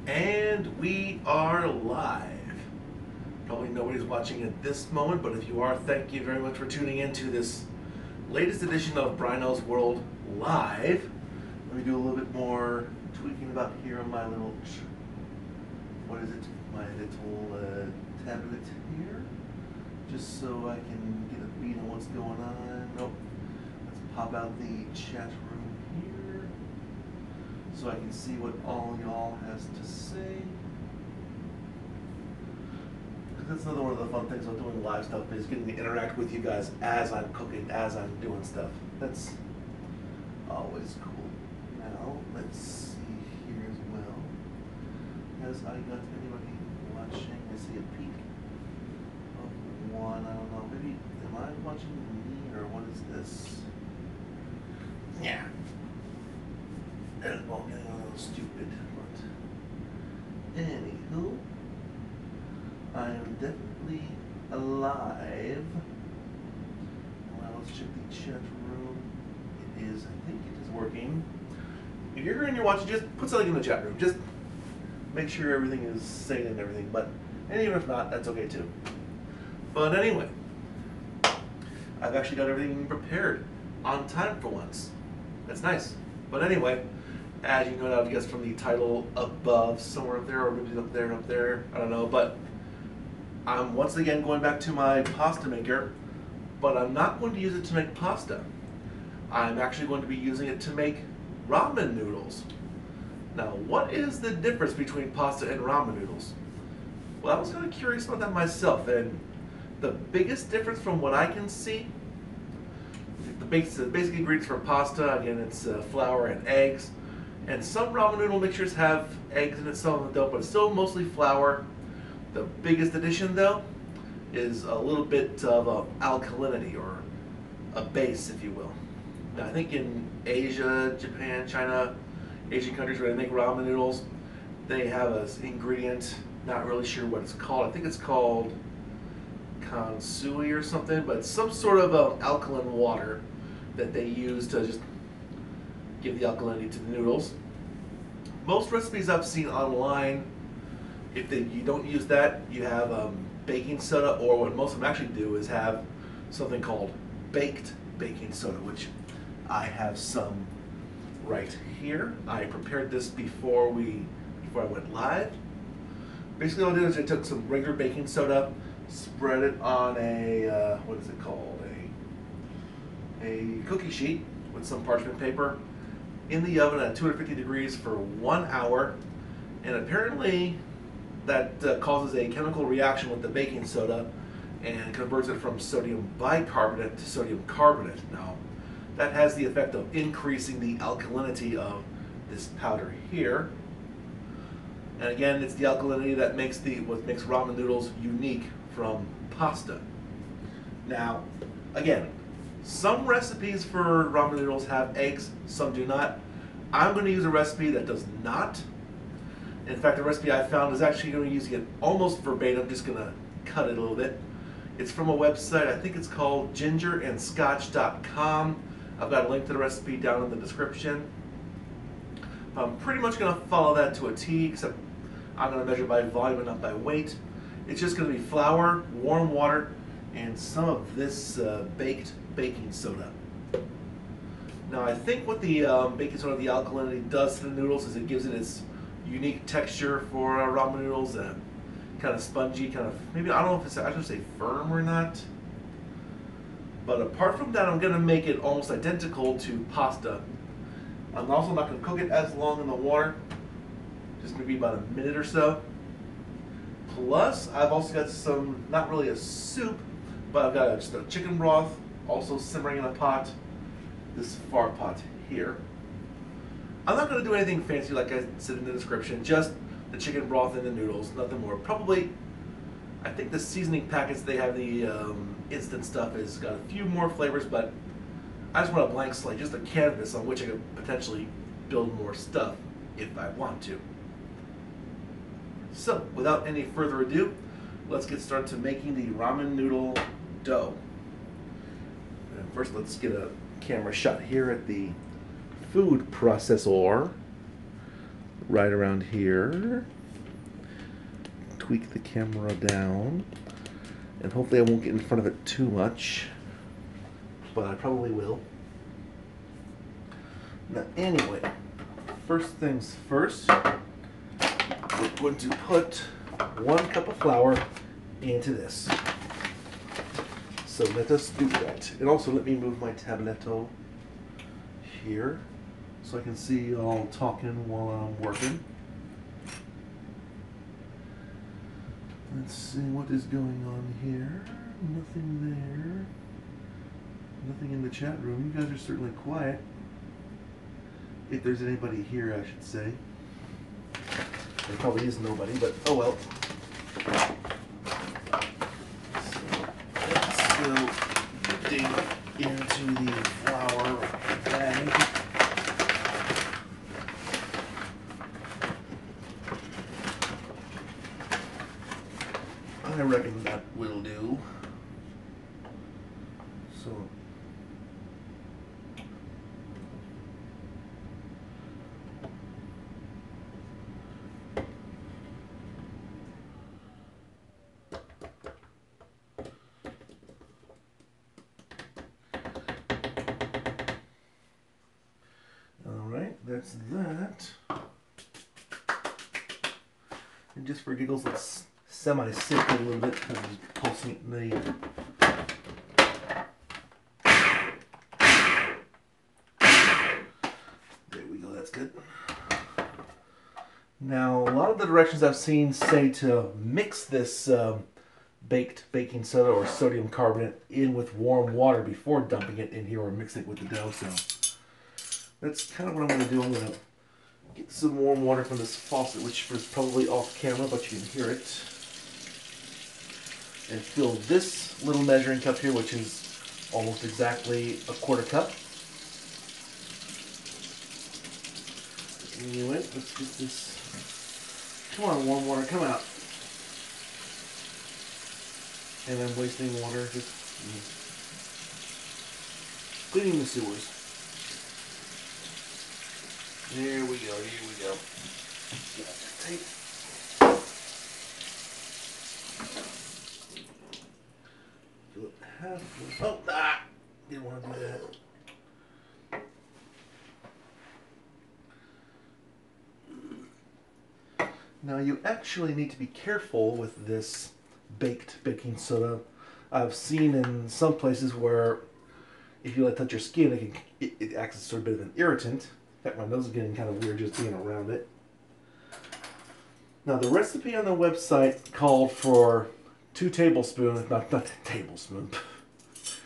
And we are live. Probably nobody's watching at this moment, but if you are, thank you very much for tuning in to this latest edition of Brynos World Live. Let me do a little bit more tweaking about here on my little, what is it, my little tablet here, just so I can get a beat on what's going on. Nope. Let's pop out the chat room here so I can see what all y'all has to say. That's another one of the fun things about doing live stuff, is getting to interact with you guys as I'm cooking, as I'm doing stuff. That's always cool. Now, let's see here as well. Has I got anybody watching? I see a peek of one. I don't know. Maybe, am I watching me, or what is this? Yeah. Well, getting a little stupid, but anywho. I am definitely alive. Well, let's check the chat room. It is, I think it is working. If you're here and you're watching, just put something in the chat room. Just make sure everything is sane and everything. And even if not, that's okay too. But anyway, I've actually got everything prepared on time for once. That's nice. But anyway, as you know, I guess from the title above, somewhere up there, or maybe up there, I don't know, but I'm once again going back to my pasta maker, but I'm not going to use it to make pasta. I'm actually going to be using it to make ramen noodles. Now, what is the difference between pasta and ramen noodles? Well, I was kind of curious about that myself, and the biggest difference from what I can see, the basic ingredients for pasta, again, it's flour and eggs, and some ramen noodle mixtures have eggs in it, some of them don't, but it's still mostly flour. The biggest addition, though, is a little bit of alkalinity, or a base, if you will. Now, I think in Asia, Japan, China, Asian countries where they make ramen noodles, they have an ingredient, not really sure what it's called. I think it's called kansui or something, but some sort of alkaline water that they use to just give the alkalinity to the noodles. Most recipes I've seen online, if you don't use that, you have baking soda, or what most of them actually do is have something called baked baking soda, which I have some right here. I prepared this before I went live. Basically, all I did is I took some regular baking soda, spread it on a what is it called? A cookie sheet with some parchment paper in the oven at 250 degrees for 1 hour, and apparently that causes a chemical reaction with the baking soda and converts it from sodium bicarbonate to sodium carbonate. Now, that has the effect of increasing the alkalinity of this powder here. And again, it's the alkalinity that makes what makes ramen noodles unique from pasta. Now, again, some recipes for ramen noodles have eggs, some do not. I'm going to use a recipe that does not. In fact, the recipe I found is actually going to be using it almost verbatim. I'm just going to cut it a little bit. It's from a website, I think it's called gingerandscotch.com. I've got a link to the recipe down in the description. I'm pretty much going to follow that to a T, except I'm going to measure by volume and not by weight. It's just going to be flour, warm water, and some of this baked baking soda. Now, I think what the baking soda, the alkalinity, does to the noodles is it gives it its unique texture for ramen noodles, and kind of spongy, kind of, maybe, I don't know if it's, I should say firm or not. But apart from that, I'm going to make it almost identical to pasta. I'm also not going to cook it as long in the water, just maybe about a minute or so. Plus, I've also got some, not really a soup, but I've got just a chicken broth also simmering in a pot, this far pot here. I'm not going to do anything fancy like I said in the description, just the chicken broth and the noodles, nothing more. Probably, I think the seasoning packets they have, the instant stuff, has got a few more flavors, but I just want a blank slate, just a canvas on which I could potentially build more stuff if I want to. So, without any further ado, let's get started to making the ramen noodle dough. And first, let's get a camera shot here at the food processor right around here. tweak the camera down. And hopefully I won't get in front of it too much. But I probably will. Now anyway, first things first, we're going to put 1 cup of flour into this. So let us do that. And also let me move my tabletto here so I can see you all talking while I'm working. Let's see what is going on here. Nothing there. Nothing in the chat room. You guys are certainly quiet. If there's anybody here, I should say. There probably is nobody, but oh well. So let's go dig into the flour bag. I reckon that will do. So that's that. And just for giggles, let's semi-sift it a little bit because it's pulsing in the there we go, that's good. Now a lot of the directions I've seen say to mix this baked baking soda or sodium carbonate in with warm water before dumping it in here or mix it with the dough. So that's kind of what I'm going to do. I'm going to get some warm water from this faucet, which is probably off camera, but you can hear it. And fill this little measuring cup here, which is almost exactly a 1/4 cup. Anyway, let's get this. Come on, warm water, come out. And I'm wasting water, just cleaning the sewers. There we go, here we go. Tape. Fill it half. Oh, didn't want to do that. Now you actually need to be careful with this baked baking soda. I've seen in some places where if you let it touch your skin, it acts as sort of a bit of an irritant. In fact, my nose is getting kind of weird just being around it. Now the recipe on the website called for 2 tablespoons, not tablespoon,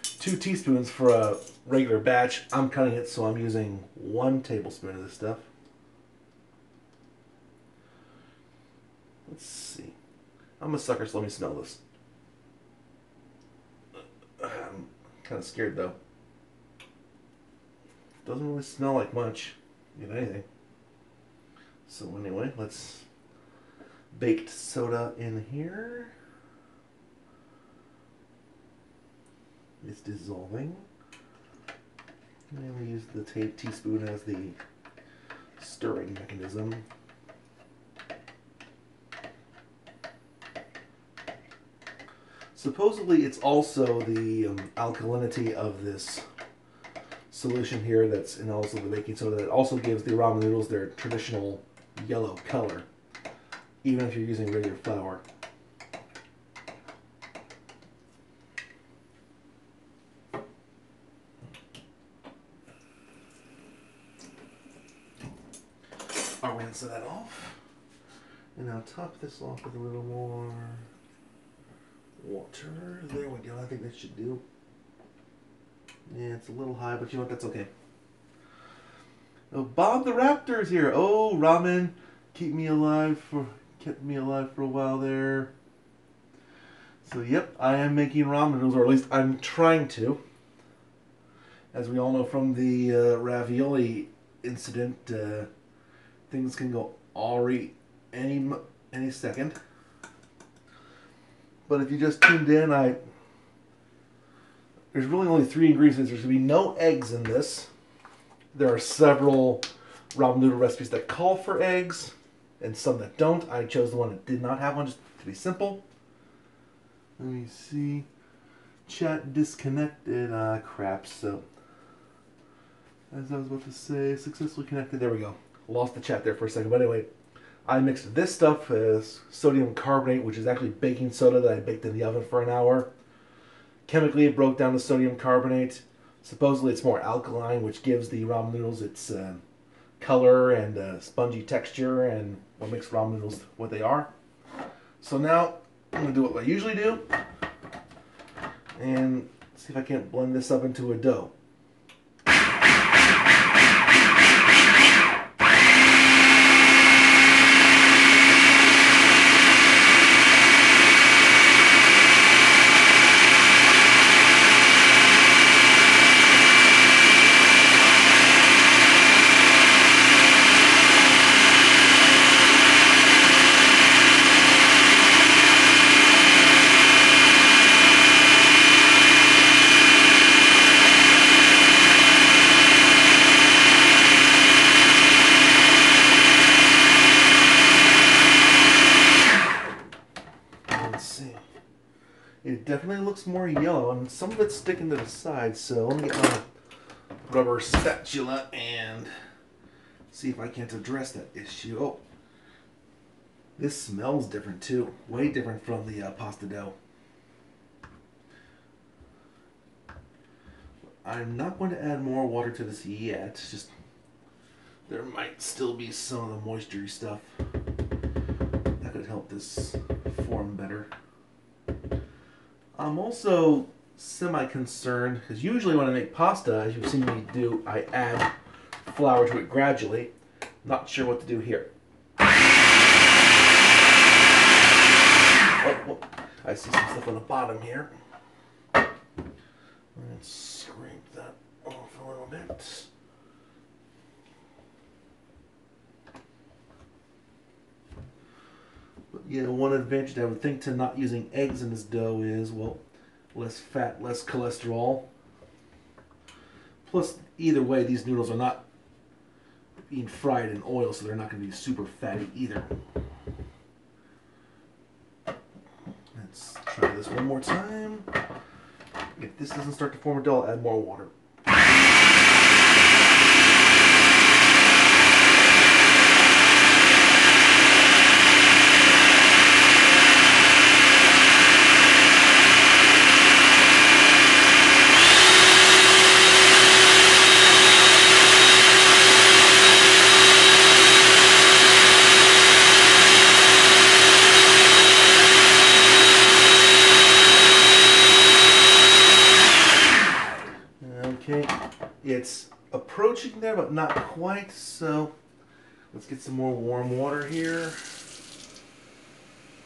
2 teaspoons for a regular batch. I'm cutting it, so I'm using 1 tablespoon of this stuff. Let's see. I'm a sucker, so let me smell this. I'm kind of scared though. Doesn't really smell like much, if anything. So anyway, let's baked soda in here. It's dissolving. And we use the teaspoon as the stirring mechanism. Supposedly it's also the alkalinity of this solution here that's in also the baking soda that also gives the ramen noodles their traditional yellow color, even if you're using regular flour. I'll rinse that off, and I'll top this off with a little more water. There we go. I think that should do. Yeah, it's a little high, but you know what? That's okay. Oh, Bob the Raptor's here. Oh, ramen, kept me alive for a while there. So, yep, I am making ramen noodles, or at least I'm trying to. As we all know from the ravioli incident, things can go awry any second. But if you just tuned in, there's really only 3 ingredients. There's going to be no eggs in this. There are several ramen noodle recipes that call for eggs, and some that don't. I chose the one that did not have one just to be simple. Let me see. Chat disconnected. Crap. So, as I was about to say, successfully connected. There we go. Lost the chat there for a second. But anyway, I mixed this stuff as sodium carbonate, which is actually baking soda that I baked in the oven for an hour. Chemically, it broke down the sodium carbonate. Supposedly, it's more alkaline, which gives the ramen noodles its color and spongy texture and what makes ramen noodles what they are. So now, I'm going to do what I usually do and see if I can't blend this up into a dough. It definitely looks more yellow, and some of it's sticking to the side, so let me get my rubber spatula and see if I can't address that issue. Oh, this smells different too. Way different from the pasta dough. I'm not going to add more water to this yet. Just there might still be some of the moisture stuff that could help this form better. I'm also semi-concerned, because usually when I make pasta, as you've seen me do, I add flour to it gradually. Not sure what to do here. Oh, I see some stuff on the bottom here. Let's scrape that off a little bit. But yeah, one advantage I would think to not using eggs in this dough is, well, less fat, less cholesterol. Plus, either way, these noodles are not being fried in oil, so they're not going to be super fatty either. Let's try this one more time. If this doesn't start to form a dough, I'll add more water. Okay, it's approaching there, but not quite, so let's get some more warm water here.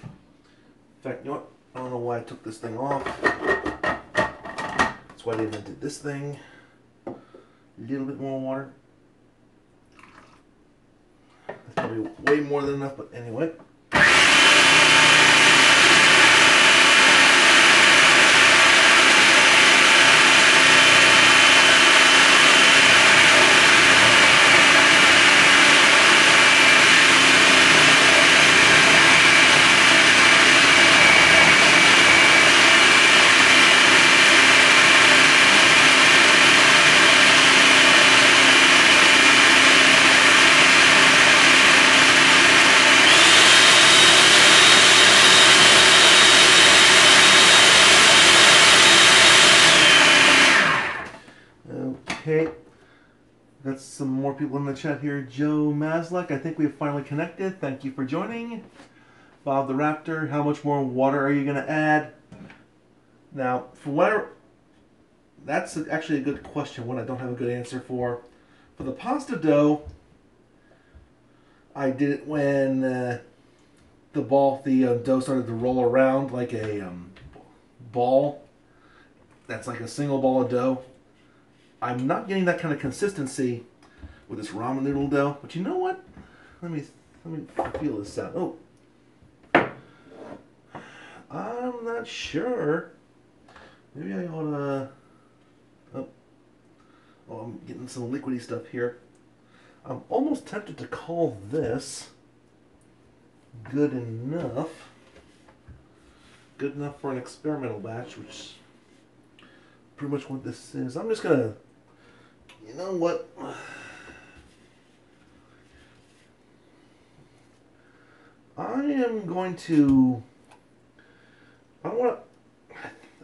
In fact, you know what? I don't know why I took this thing off. That's why they invented this thing. A little bit more water. That's probably way more than enough, but anyway. Okay, got some more people in the chat here. Joe Maslak, I think we've finally connected. Thank you for joining. Bob the Raptor, how much more water are you going to add? Now, for whatever, that's actually a good question, one I don't have a good answer for. For the pasta dough, I did it when the dough started to roll around like a ball. That's like a single ball of dough. I'm not getting that kind of consistency with this ramen noodle dough, but you know what? Let me feel this out. Oh, I'm not sure. Maybe I ought to. Oh, I'm getting some liquidy stuff here. I'm almost tempted to call this good enough. good enough for an experimental batch, which pretty much what this is. I'm just gonna, you know what? I am going to, I don't want to,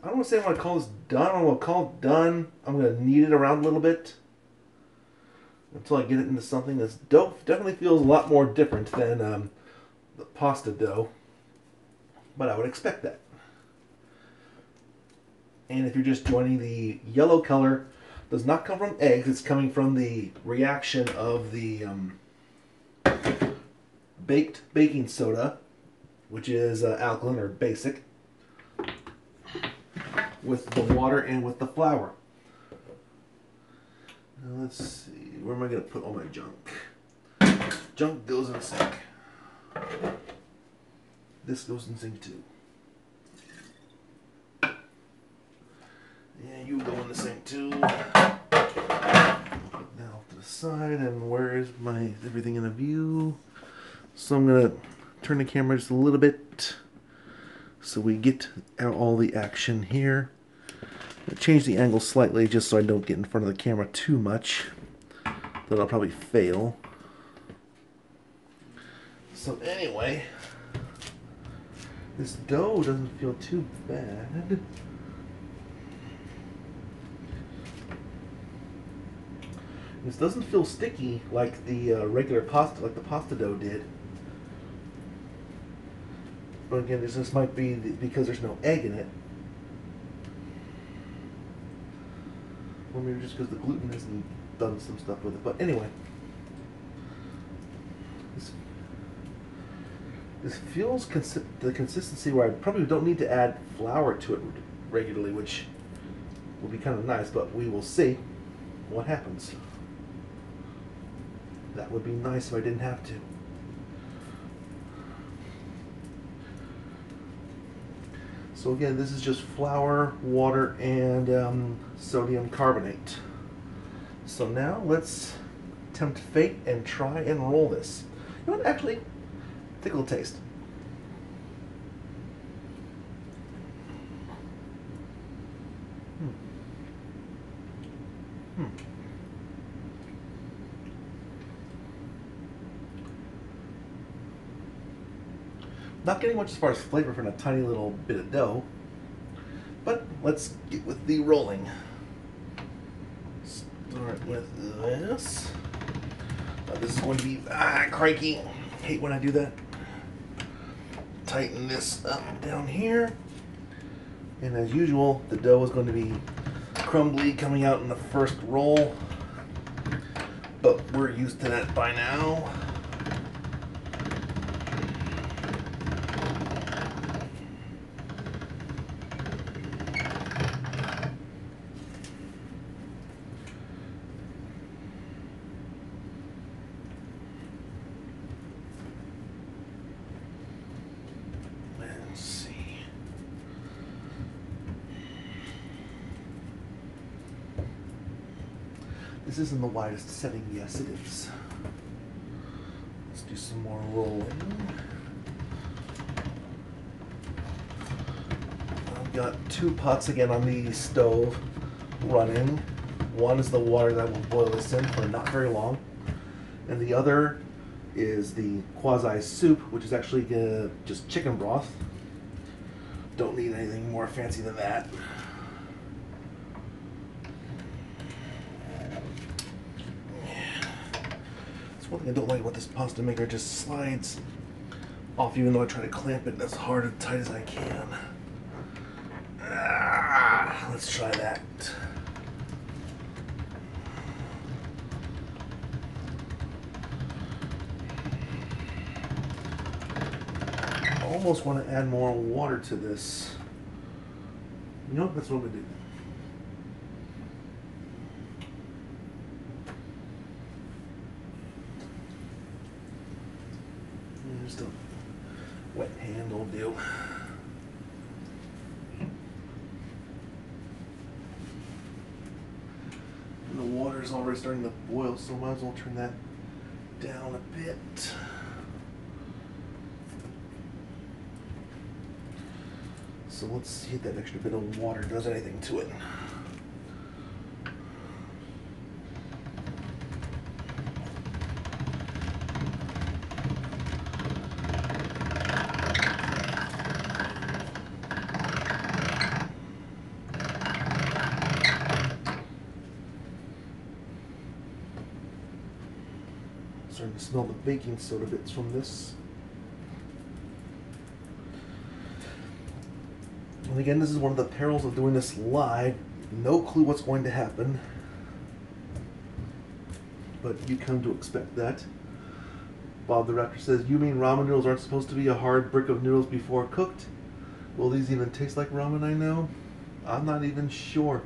I don't want to say I want to call this done. I want to call it done. I'm going to knead it around a little bit until I get it into something that's dough. Definitely feels a lot more different than the pasta dough, but I would expect that. And if you're just joining, the yellow color does not come from eggs. It's coming from the reaction of the baked baking soda, which is alkaline or basic, with the water and with the flour. Now let's see, where am I going to put all my junk? Junk goes in the sink. This goes in the sink too. Yeah, you go in the sink too. Put that off to the side, and where is my everything in the view? So I'm gonna turn the camera just a little bit so we get out all the action here. I'll change the angle slightly just so I don't get in front of the camera too much. That'll probably fail. So anyway, this dough doesn't feel too bad. This doesn't feel sticky like the regular pasta, like the pasta dough did. But again, this might be because there's no egg in it. Or maybe just because the gluten hasn't done some stuff with it. But anyway, this feels the consistency where I probably don't need to add flour to it regularly, which will be kind of nice, but we will see what happens. That would be nice if I didn't have to. So again, this is just flour, water, and sodium carbonate. So now let's tempt fate and try and roll this. You know what, actually, take a little taste. Not getting much as far as flavor from a tiny little bit of dough, but let's get with the rolling. Start with this. This is going to be crikey. Hate when I do that. Tighten this up down here, and as usual, the dough is going to be crumbly coming out in the first roll, but we're used to that by now. This isn't the widest setting, yes it is. Let's do some more rolling. I've got 2 pots again on the stove running. One is the water that will boil this in for not very long, and the other is the quasi soup, which is actually just chicken broth. Don't need anything more fancy than that. One thing I don't like about this pasta maker, it just slides off even though I try to clamp it as hard and tight as I can. Let's try that. I almost want to add more water to this. You know, that's what I'm going to do. Just a wet hand will do. And the water's already starting to boil, so I might as well turn that down a bit. So let's see if that extra bit of water does anything to it. Starting to smell the baking soda bits from this. And again, this is one of the perils of doing this live. No clue what's going to happen. But you come to expect that. Bob the Raptor says, you mean ramen noodles aren't supposed to be a hard brick of noodles before cooked? Will these even taste like ramen, I know? I'm not even sure.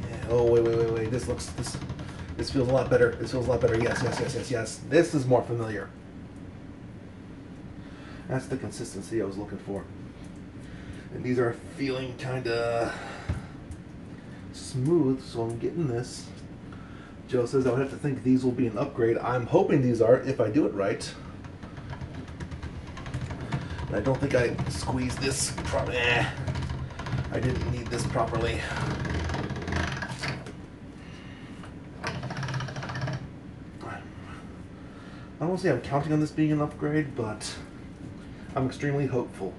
Yeah, oh, wait. This feels a lot better. This feels a lot better. Yes. This is more familiar. That's the consistency I was looking for. And these are feeling kind of smooth, so I'm getting this. Joe says I would have to think these will be an upgrade. I'm hoping these are, if I do it right. I don't think I squeezed this properly. I didn't knead this properly. I don't say I'm counting on this being an upgrade, but I'm extremely hopeful.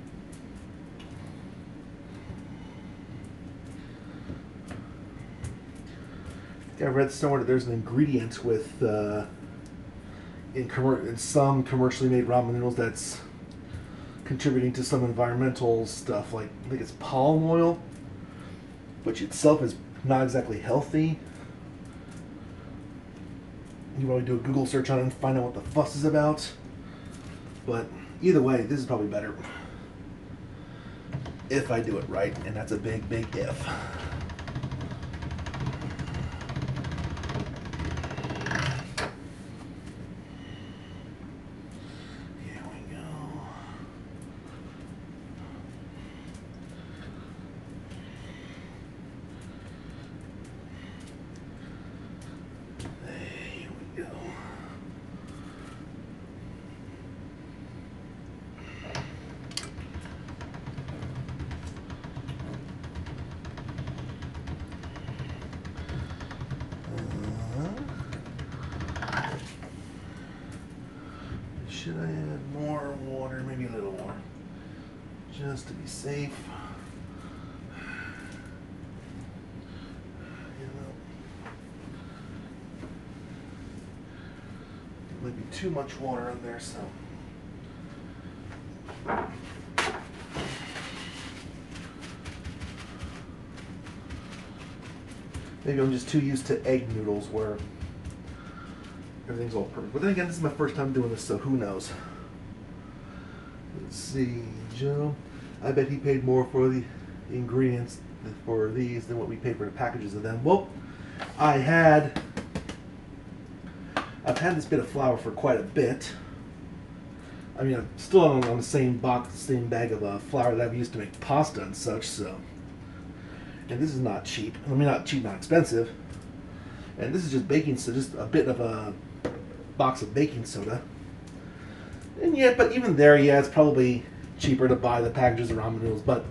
I think I read somewhere that there's an ingredient with in some commercially made ramen noodles that's contributing to some environmental stuff, like I think it's palm oil, which itself is not exactly healthy. You probably do a Google search on it and find out what the fuss is about. But either way, this is probably better if I do it right, and that's a big if. Should I add more water? Maybe a little more, just to be safe. You know, there might be too much water in there, so. Maybe I'm just too used to egg noodles where everything's all perfect. But then again, this is my first time doing this, so who knows? Let's see, Joe. I bet he paid more for the ingredients for these than what we paid for the packages of them. Well, I've had this bit of flour for quite a bit. I mean, I'm still on the same box, same bag of flour that I've used to make pasta and such, so. And this is not cheap. I mean, not cheap, not expensive. And this is just baking soda, just a bit of a box of baking soda. And yeah, but even there, yeah, it's probably cheaper to buy the packages of ramen noodles, but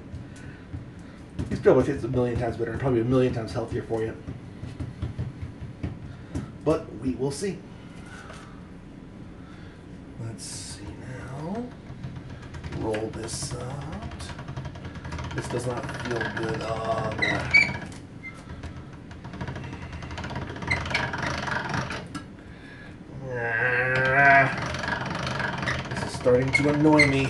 it's probably a million times better and probably a million times healthier for you. But we will see. Let's see now. Roll this out. This does not feel good. Oh, God. This is starting to annoy me.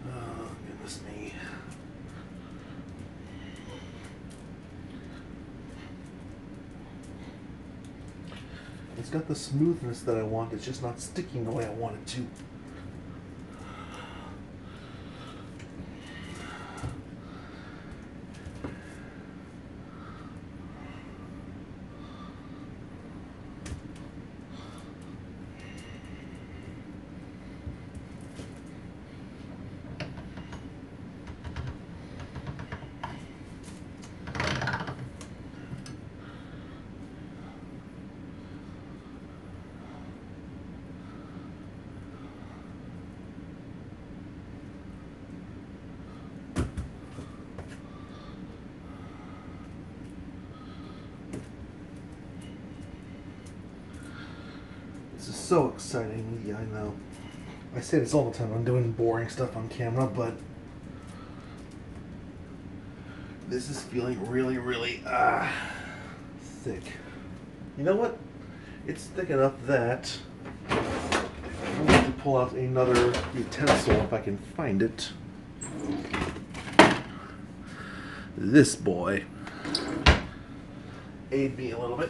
Oh, goodness me. It's got the smoothness that I want, it's just not sticking the way I want it to. This is so exciting. Yeah, I know. I say this all the time. I'm doing boring stuff on camera, but this is feeling really, really thick. You know what? It's thick enough that I'm going to pull out another utensil if I can find it. This boy. Aid me a little bit.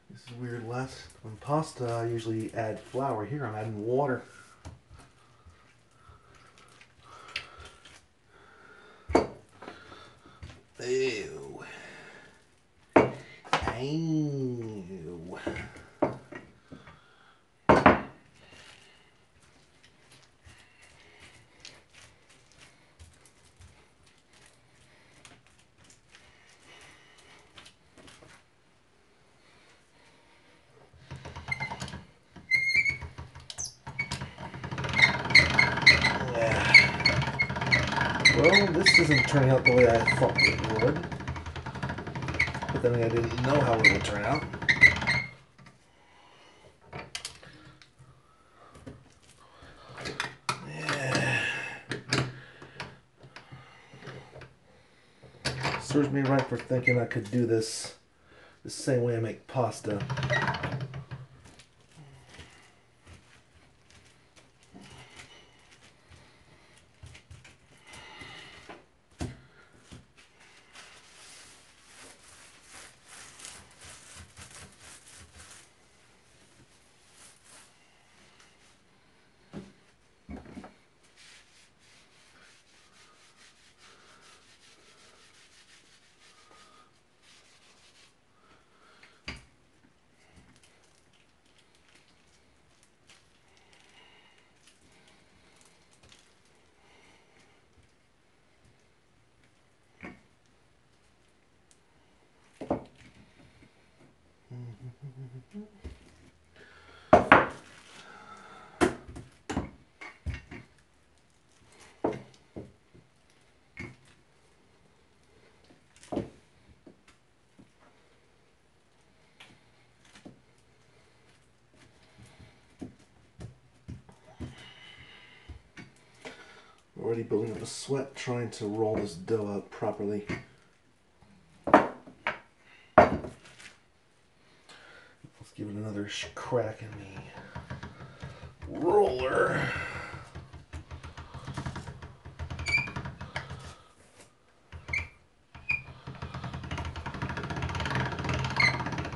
This is weird. On pasta, I usually add flour. Here, I'm adding water. Ew. Ew. Well, this isn't turning out the way I thought it would. But then I didn't know how it would turn out. Yeah. Serves me right for thinking I could do this the same way I make pasta. Already building up a sweat trying to roll this dough out properly. Let's give it another crack in the roller.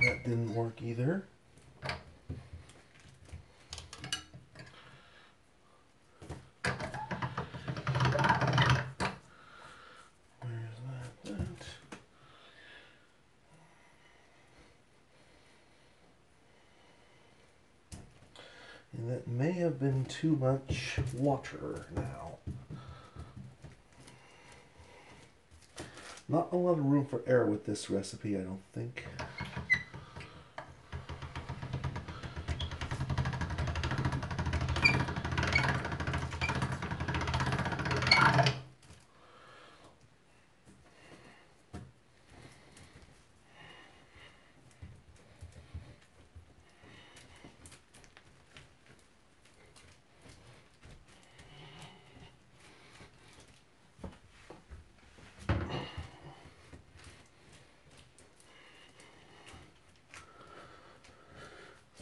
That didn't work either. And that may have been too much water now. Not a lot of room for error with this recipe, I don't think.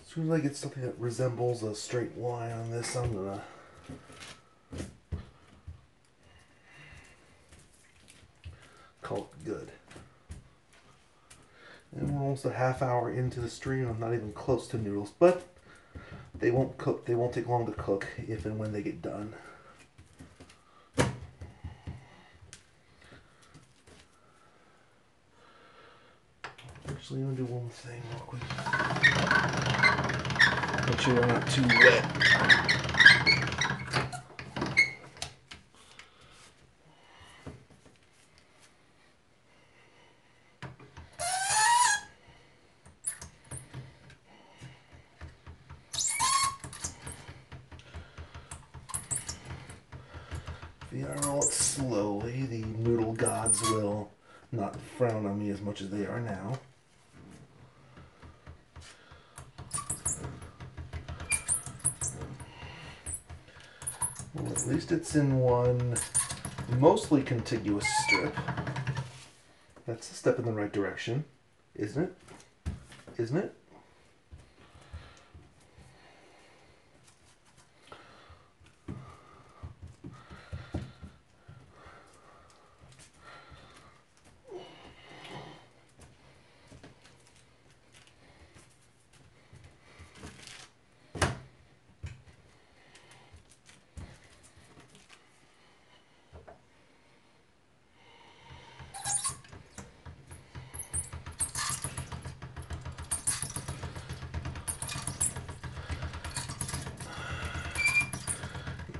As soon as I get something that resembles a straight line on this, I'm gonna call it good. And we're almost a half hour into the stream. I'm not even close to noodles, but they won't cook. They won't take long to cook if and when they get done. Actually, I'm gonna do one thing real quick. Make sure they're not too wet. If I roll it slowly, the noodle gods will not frown on me as much as they are now. Well, at least it's in one mostly contiguous strip. That's a step in the right direction, isn't it? Isn't it?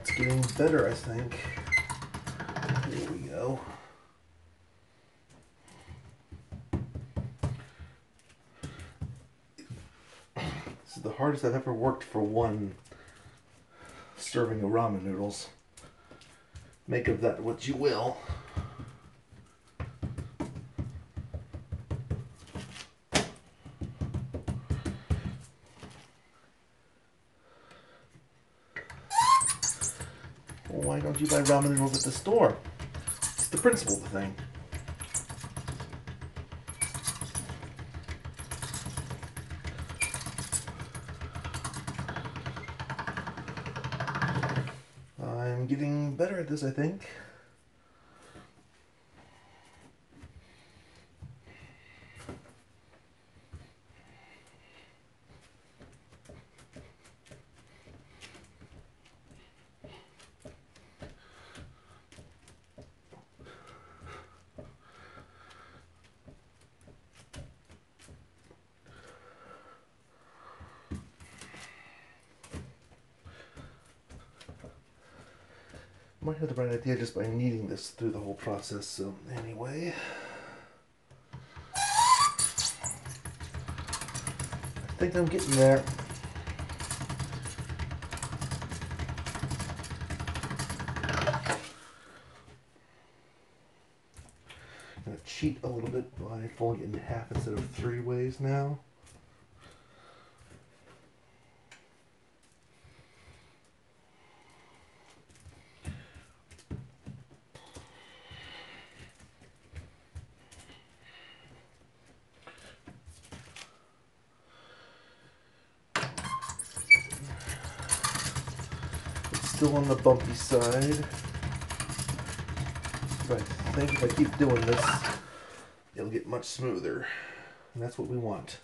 It's getting better, I think. Here we go. This is the hardest I've ever worked for one serving of ramen noodles. Make of that what you will. Well, why don't you buy ramen noodles at the store? It's the principle of the thing. I'm getting better at this, I think. Might have the right idea just by kneading this through the whole process, so anyway. I think I'm getting there. I'm going to cheat a little bit by folding it in half instead of 3 ways now. Still on the bumpy side. But I think if I keep doing this, it'll get much smoother. And that's what we want.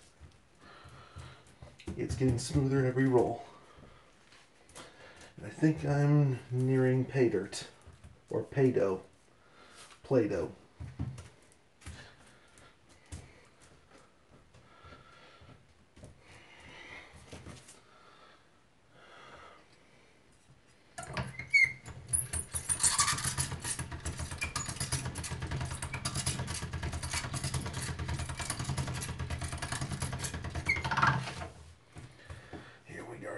It's getting smoother in every roll. And I think I'm nearing pay dirt. Or pay dough. Play-doh.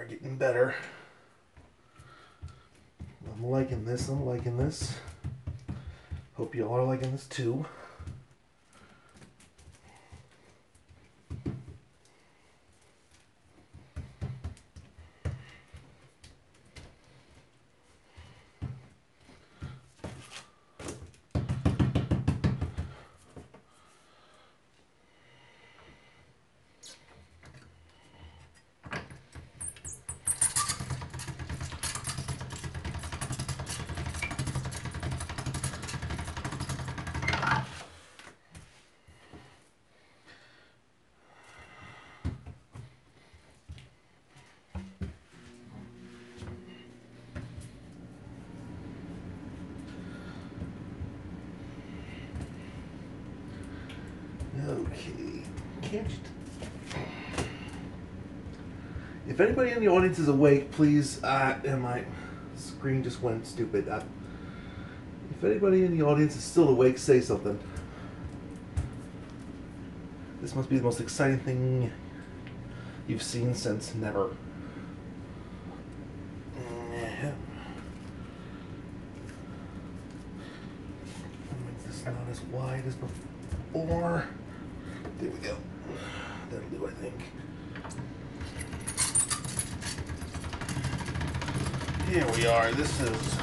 Getting better. I'm liking this, I'm liking this. Hope you all are liking this too. Okay. Can't you? If anybody in the audience is awake, please. And my screen just went stupid. If anybody in the audience is still awake, say something. This must be the most exciting thing you've seen since never. Make this not as wide as before. There we go. That'll do, I think. Here we are. This is.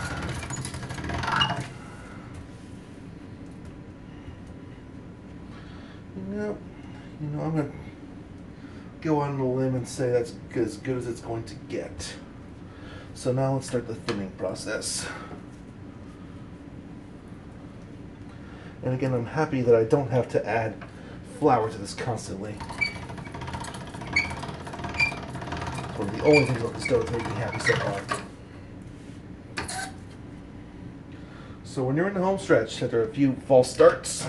I'm gonna go on a limb and say that's as good as it's going to get. So now let's start the thinning process. And again, I'm happy that I don't have to add flour to this constantly. It's one of the only things about the stove that make me happy so far. So when you're in the home stretch, after a few false starts,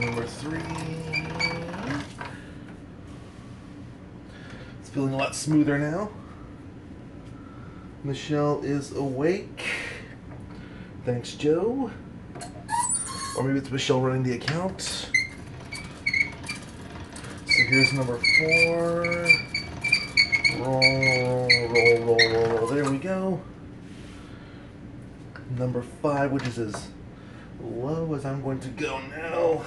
number 3. It's feeling a lot smoother now. Michelle is awake. Thanks, Joe. Or maybe it's Michelle running the account. So here's number 4. Roll, roll, roll, roll, roll. There we go. Number 5, which is as low as I'm going to go now.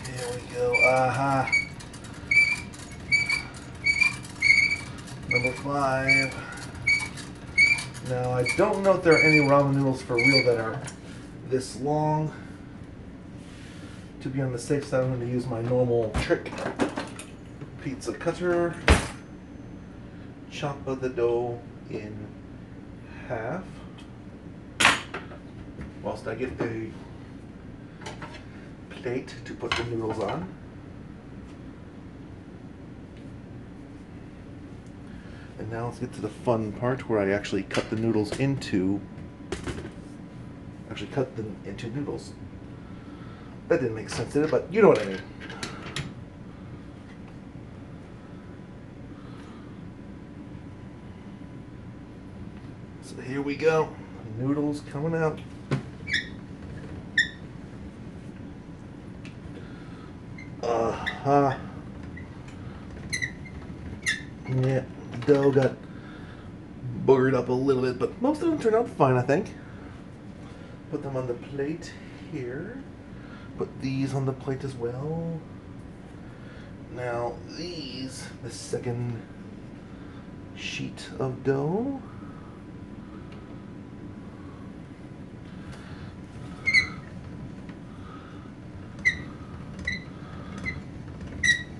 There we go. Aha. Number 5. Now, I don't know if there are any ramen noodles for real that are this long. To be on the safe side, I'm going to use my normal trick pizza cutter. Chop the dough in half. Whilst I get a plate to put the noodles on. And now let's get to the fun part where I actually cut the noodles into noodles. That didn't make sense, did it? But you know what I mean. So here we go. Noodles coming out. Yeah, dough got boogered up a little bit, but most of them turned out fine, I think. Put them on the plate here. Put these on the plate as well. Now these, the second sheet of dough.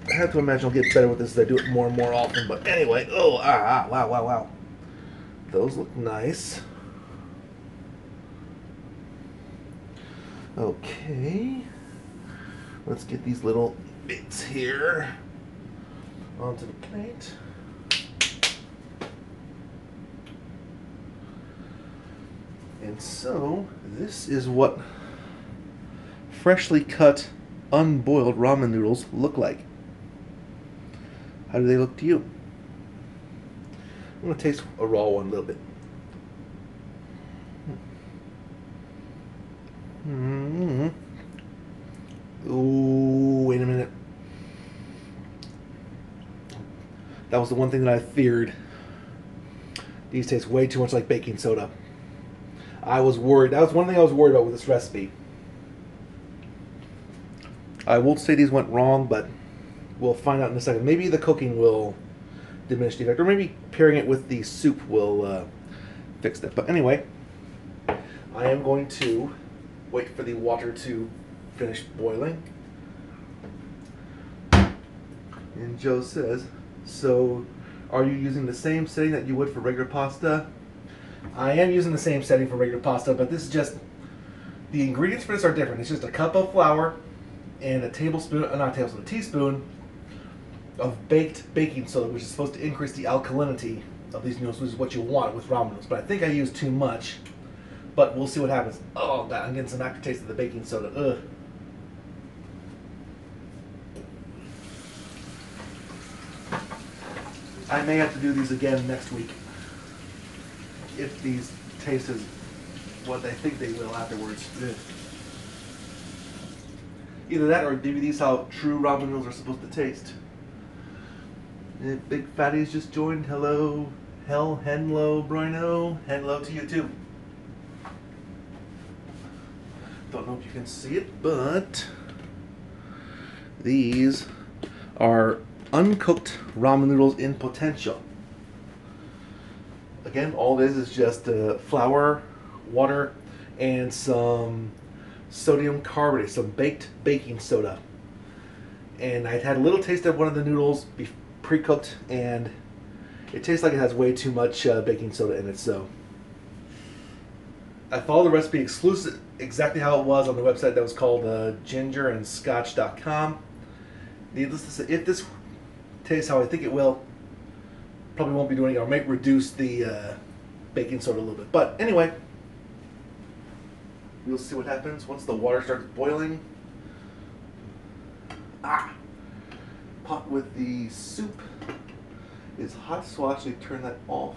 I have to imagine I'll get better with this as I do it more and more often, but anyway, wow. Those look nice. Okay, let's get these little bits here onto the plate. And so, this is what freshly cut, unboiled ramen noodles look like. How do they look to you? I'm going to taste a raw one a little bit. Ooh, wait a minute. That was the one thing that I feared. These taste way too much like baking soda. I was worried. That was one thing I was worried about with this recipe. I won't say these went wrong, but we'll find out in a second. Maybe the cooking will diminish the effect, or maybe pairing it with the soup will fix that. But anyway, I am going to wait for the water to finish boiling. And Joe says, so are you using the same setting that you would for regular pasta? I am using the same setting for regular pasta, but this is just The ingredients for this are different. It's just a cup of flour and a tablespoon, not a tablespoon, a teaspoon of baked baking soda, which is supposed to increase the alkalinity of these noodles, which is what you want with ramen noodles. But I think I used too much. But we'll see what happens. Oh god, I'm getting some aftertaste of the baking soda. Ugh. I may have to do these again next week if these taste as what I think they will afterwards. Ugh. Either that or maybe these how true ramen noodles are supposed to taste. Big Fatty's just joined. Hello. Hello, Bryno. Hello to you too. Don't know if you can see it, but these are uncooked ramen noodles in potential. Again, all it is just flour, water, and some sodium carbonate, some baked baking soda. And I had a little taste of one of the noodles pre-cooked, and it tastes like it has way too much baking soda in it. So I followed the recipe exclusive exactly how it was on the website that was called gingerandscotch.com. Needless to say, if this tastes how I think it will, probably won't be doing it. I might reduce the baking soda a little bit. But anyway, we'll see what happens once the water starts boiling. Pot with the soup is hot, so I'll actually turn that off.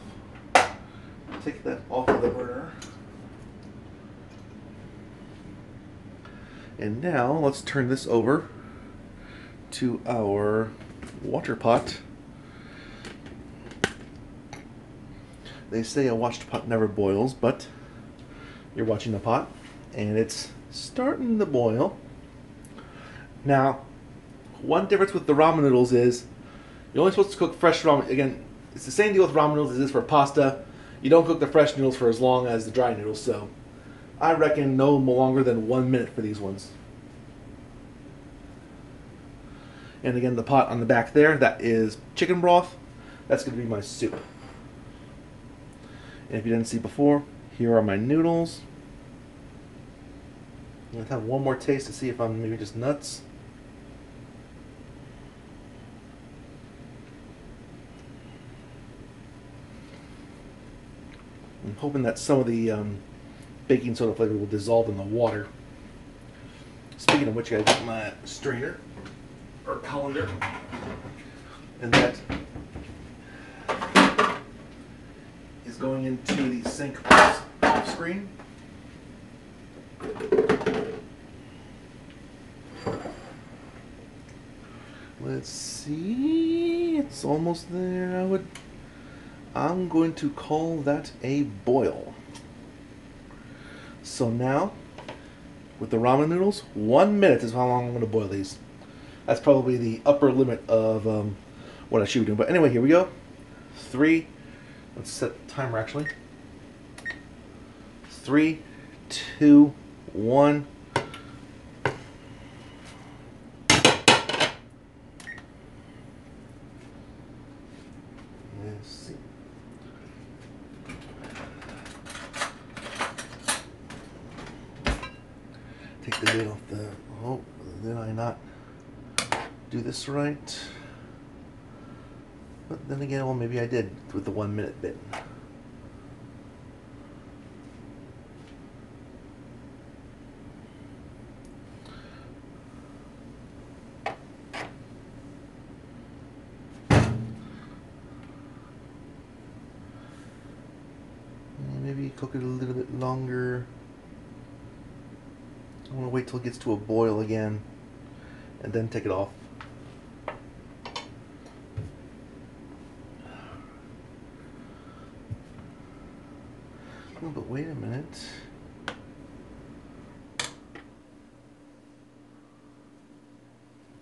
Take that off of the burner. And now let's turn this over to our water pot. They say a watched pot never boils, but you're watching the pot and it's starting to boil. Now, one difference with the ramen noodles is you're only supposed to cook fresh ramen. Again, it's the same deal with ramen noodles as it is for pasta. You don't cook the fresh noodles for as long as the dry noodles, so I reckon no longer than 1 minute for these ones. And again, the pot on the back there, that is chicken broth. That's going to be my soup. And if you didn't see before, here are my noodles. I'm going to have one more taste to see if I'm maybe just nuts. I'm hoping that some of the baking soda flavor will dissolve in the water. Speaking of which, I got my strainer or colander, and that is going into the sink off screen. Let's see, it's almost there. I'm going to call that a boil. So now, with the ramen noodles, 1 minute is how long I'm going to boil these. That's probably the upper limit of what I should be doing. But anyway, here we go. 3, let's set the timer actually. 3, 2, 1. Let's see. Take the lid off the, oh, did I not do this right? But then again, well, maybe I did with the 1 minute bit. Maybe cook it a little bit longer. I want to wait till it gets to a boil again and then take it off. Oh, but wait a minute.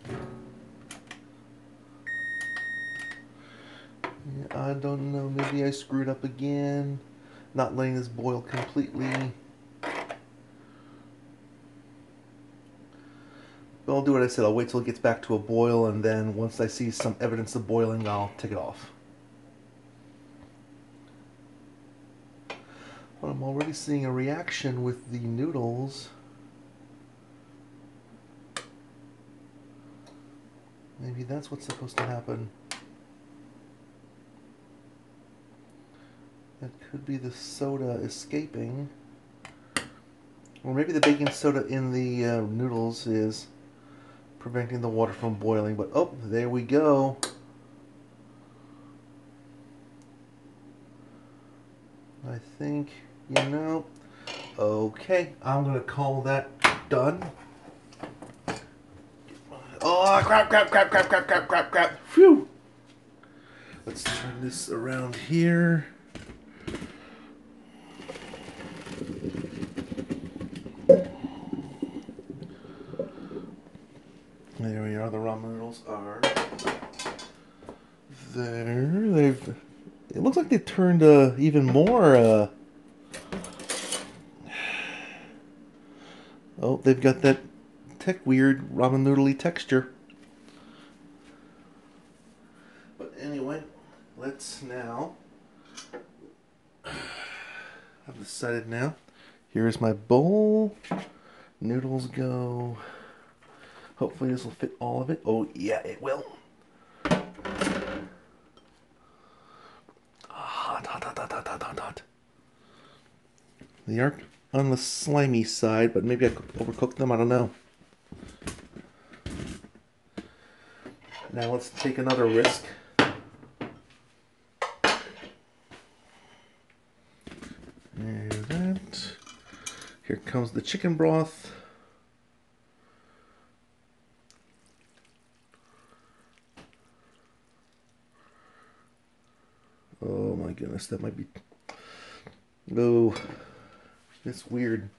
Yeah, I don't know, maybe I screwed up again. Not letting this boil completely. But I'll do what I said. I'll wait till it gets back to a boil, and then once I see some evidence of boiling, I'll take it off. But I'm already seeing a reaction with the noodles. Maybe that's what's supposed to happen. That could be the soda escaping. Or maybe the baking soda in the noodles is preventing the water from boiling. But oh, there we go. I think, you know, okay, I'm going to call that done. Oh, crap. Phew. Let's turn this around here. There we are. The ramen noodles are there. It looks like they turned even more. Oh, they've got that weird ramen noodle-y texture. But anyway, let's now I've decided now. Here's my bowl. Noodles go. Hopefully this will fit all of it. Oh yeah, it will. Hot. They are on the slimy side, but maybe I overcooked them. I don't know. Now let's take another risk. There's that. Here comes the chicken broth. Oh my goodness, that might be... Oh, it's weird.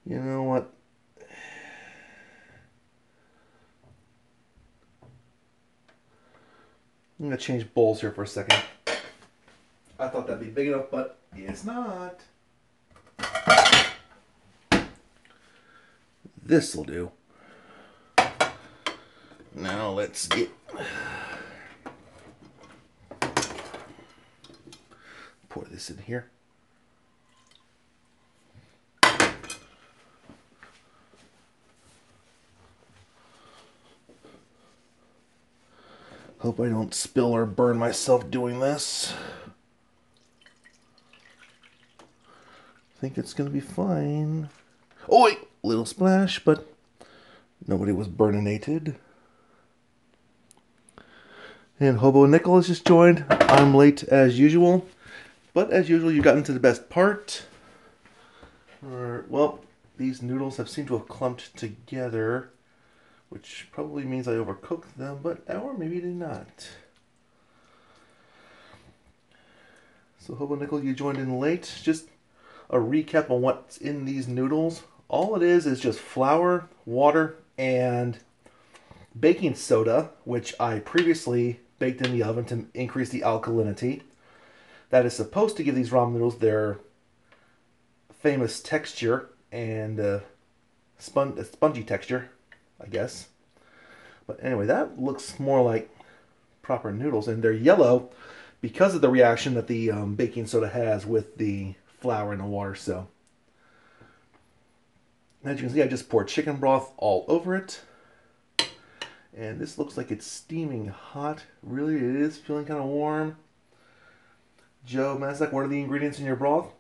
You know what? I'm going to change bowls here for a second. I thought that'd be big enough, but it's not. This'll do. Now let's get... Pour this in here. Hope I don't spill or burn myself doing this. Think it's gonna be fine. Oh wait, little splash, but nobody was burninated. And Hobo Nickel has just joined. I'm late as usual, but as usual, you've gotten to the best part. Well, these noodles have seemed to have clumped together, which probably means I overcooked them, or maybe did not. So Hobo Nickel, you joined in late. Just a recap on what's in these noodles. All it is just flour, water, and baking soda, which I previously baked in the oven to increase the alkalinity. That is supposed to give these ramen noodles their famous texture and spongy texture, I guess. But anyway, that looks more like proper noodles, and they're yellow because of the reaction that the baking soda has with the flour and the water. So as you can see, I just poured chicken broth all over it. And this looks like it's steaming hot. Really, it is feeling kind of warm. Joe Mazak, what are the ingredients in your broth?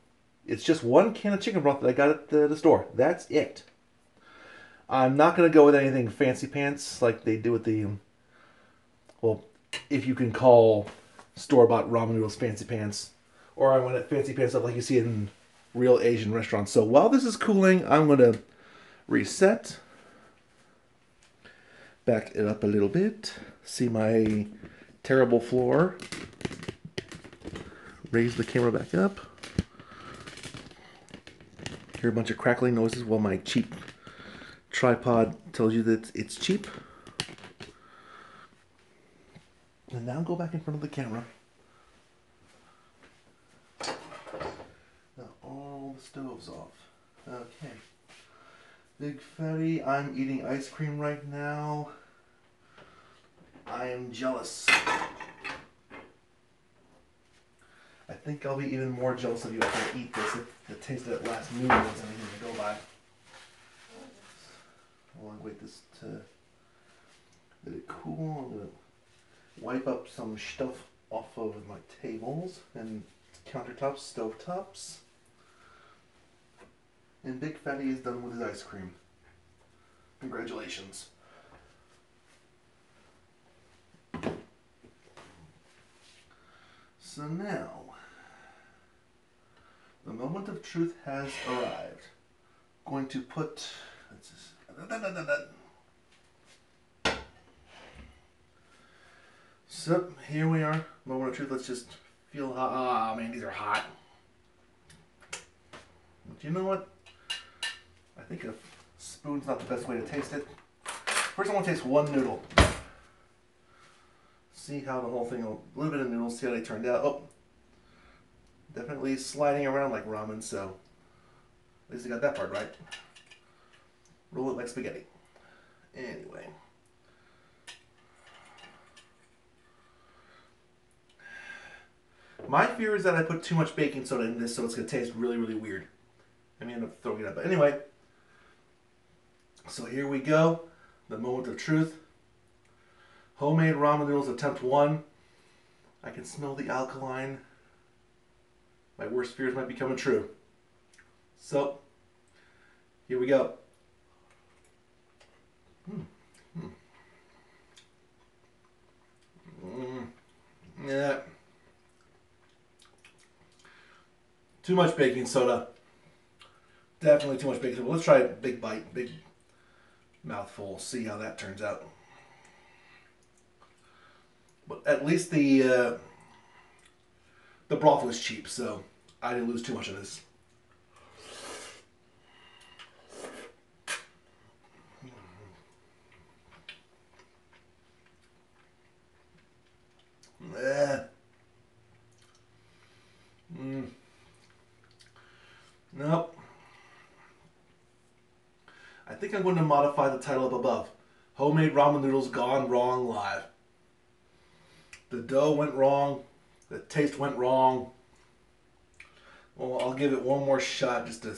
It's just 1 can of chicken broth that I got at the store. That's it. I'm not going to go with anything fancy pants like they do with the, well, if you can call store-bought ramen noodles fancy pants. Or I went at fancy pants stuff like you see in real Asian restaurants. So while this is cooling, I'm going to reset. Back it up a little bit. See my terrible floor. Raise the camera back up. Hear a bunch of crackling noises while my cheap tripod tells you that it's cheap. And now go back in front of the camera. Now all the stoves off. Okay. Big Fatty, I'm eating ice cream right now. I am jealous. I think I'll be even more jealous of you after I eat this if the taste of that last noodle is anything to go by. I'll wait this to let it cool. I'm gonna wipe up some stuff off of my tables and countertops, stovetops. And Big Fatty is done with his ice cream. Congratulations. So now, the moment of truth has arrived. Going to put, so here we are, moment of truth. Let's just feel hot. Ah, man, these are hot. But you know what? I think a spoon's not the best way to taste it. First I want to taste one noodle. See how the whole thing, a little bit of noodles, see how they turned out. Oh, definitely sliding around like ramen, so at least I got that part right. Roll it like spaghetti. Anyway. My fear is that I put too much baking soda in this, so it's going to taste really, really weird. I may end up throwing it up. But anyway, so here we go. The moment of truth. Homemade ramen noodles attempt 1. I can smell the alkaline. My worst fears might be coming true. So, here we go. Yeah. Too much baking soda. Definitely too much baking soda. Let's try a big bite, big mouthful. See how that turns out. But at least the broth was cheap, so I didn't lose too much of this. Nope. I think I'm going to modify the title up above. Homemade ramen noodles gone wrong live. The dough went wrong. The taste went wrong. Well, I'll give it one more shot just to...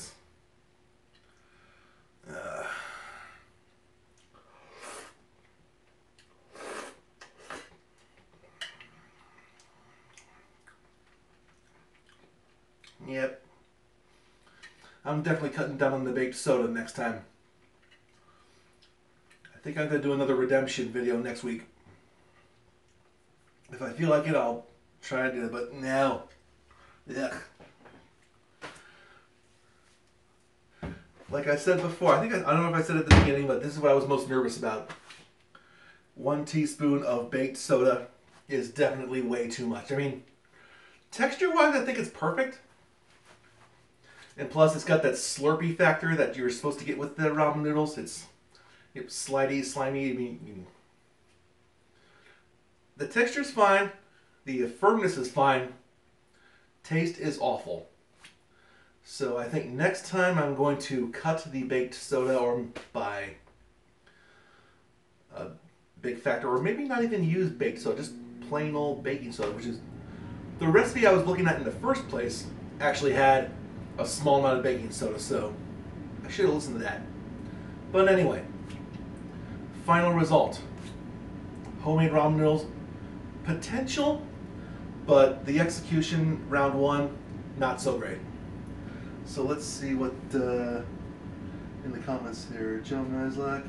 Yep. I'm definitely cutting down on the baked soda next time. I think I'm going to do another redemption video next week. If I feel like it, I'll try to do it, but no. Ugh. Like I said before, I don't know if I said it at the beginning, but this is what I was most nervous about. 1 teaspoon of baked soda is definitely way too much. I mean, texture-wise, I think it's perfect. And plus, it's got that slurpy factor that you're supposed to get with the ramen noodles. It's slimy. I mean, the texture's fine. The firmness is fine. Taste is awful. So I think next time I'm going to cut the baked soda or buy a big factor, or maybe not even use baked soda, just plain old baking soda, which is the recipe I was looking at in the first place actually had a small amount of baking soda, so I should have listened to that. But anyway, final result. Homemade ramen noodles, potential, but the execution, round 1, not so great. So let's see what in the comments here. Joe Nislak,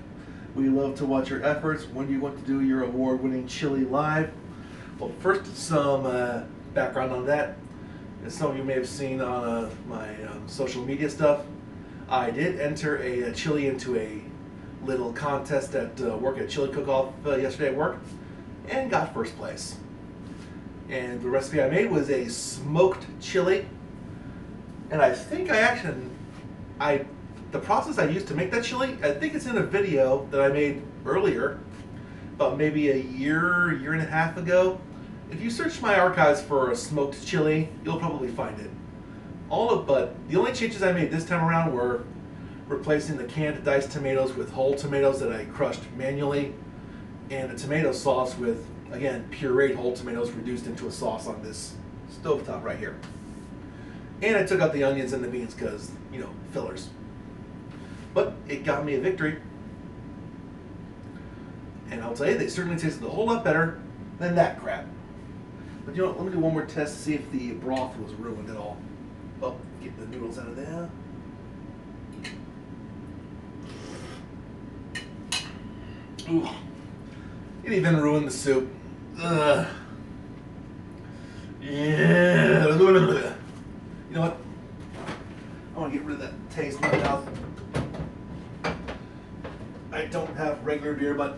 we love to watch your efforts. When do you want to do your award-winning chili live? Well, first, some background on that. As some of you may have seen on my social media stuff, I did enter a chili into a little contest at work, at chili cook-off yesterday at work, and got first place. And the recipe I made was a smoked chili. And I think the process I used to make that chili, I think it's in a video that I made earlier, about maybe a year and a half ago. If you search my archives for a smoked chili, you'll probably find it. But the only changes I made this time around were replacing the canned diced tomatoes with whole tomatoes that I crushed manually, and the tomato sauce with, again, pureed whole tomatoes reduced into a sauce on this stovetop right here. And I took out the onions and the beans because, you know, fillers. But it got me a victory. And I'll tell you, they certainly tasted a whole lot better than that crap. But you know what, let me do one more test to see if the broth was ruined at all. Oh, get the noodles out of there. Ooh. It even ruined the soup. Ugh. Yeah. You know what? I want to get rid of that taste in my mouth. I don't have regular beer, but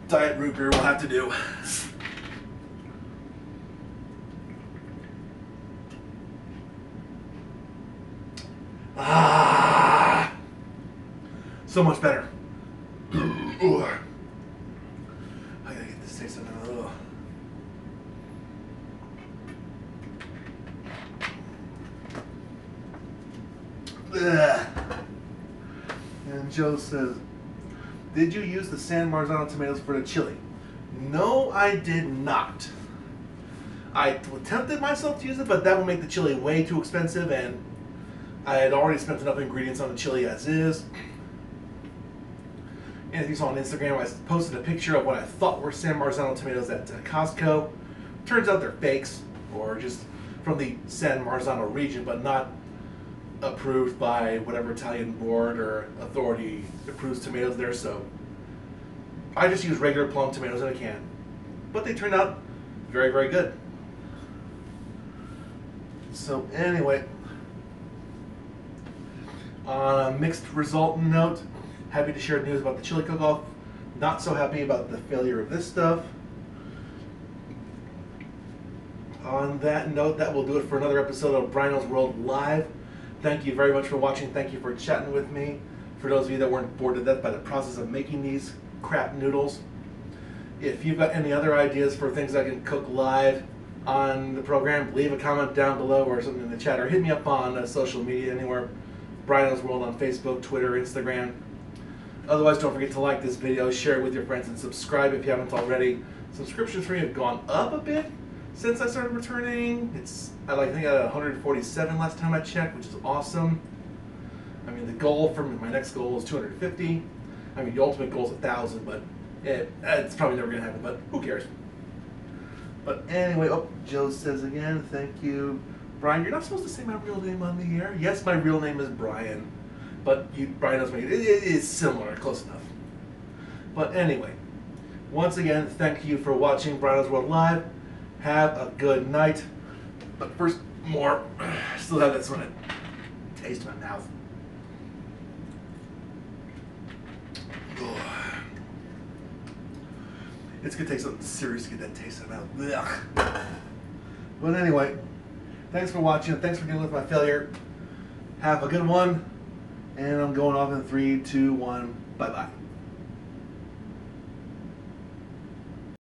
diet root beer will have to do. Ah, so much better. Ooh. I gotta get this taste out of my mouth. Ugh. And Joe says, did you use the San Marzano tomatoes for the chili? No, I did not. I tempted myself to use it, but that would make the chili way too expensive, and I had already spent enough ingredients on the chili as is. And as you saw on Instagram, I posted a picture of what I thought were San Marzano tomatoes at Costco. Turns out they're fakes, or just from the San Marzano region, but not approved by whatever Italian board or authority approves tomatoes there. So I just use regular plum tomatoes in a can, but they turned out very, very good. So anyway, on a mixed result note, happy to share news about the chili cook-off. Not so happy about the failure of this stuff. On that note, that will do it for another episode of Brynos World Live. Thank you very much for watching. Thank you for chatting with me. For those of you that weren't bored to death by the process of making these crap noodles, if you've got any other ideas for things I can cook live on the program, leave a comment down below or something in the chat, or hit me up on social media anywhere. Brynos World on Facebook, Twitter, Instagram. Otherwise, don't forget to like this video, share it with your friends, and subscribe if you haven't already. Subscriptions for me have gone up a bit since I started returning. I think I had 147 last time I checked, which is awesome. I mean, the goal for my next goal is 250. I mean, the ultimate goal is 1,000, but it's probably never going to happen, but who cares? But anyway, oh, Joe says again, thank you. Brian, you're not supposed to say my real name on the air. Yes, my real name is Brian, but Brian knows me. It is similar, close enough. But anyway, once again, thank you for watching Brynos World Live. Have a good night. But first, more. Still have that sort of taste in my mouth. It's gonna take something serious to get that taste in my mouth. Ugh. But anyway, thanks for watching. Thanks for dealing with my failure. Have a good one. And I'm going off in 3, 2, 1. Bye-bye.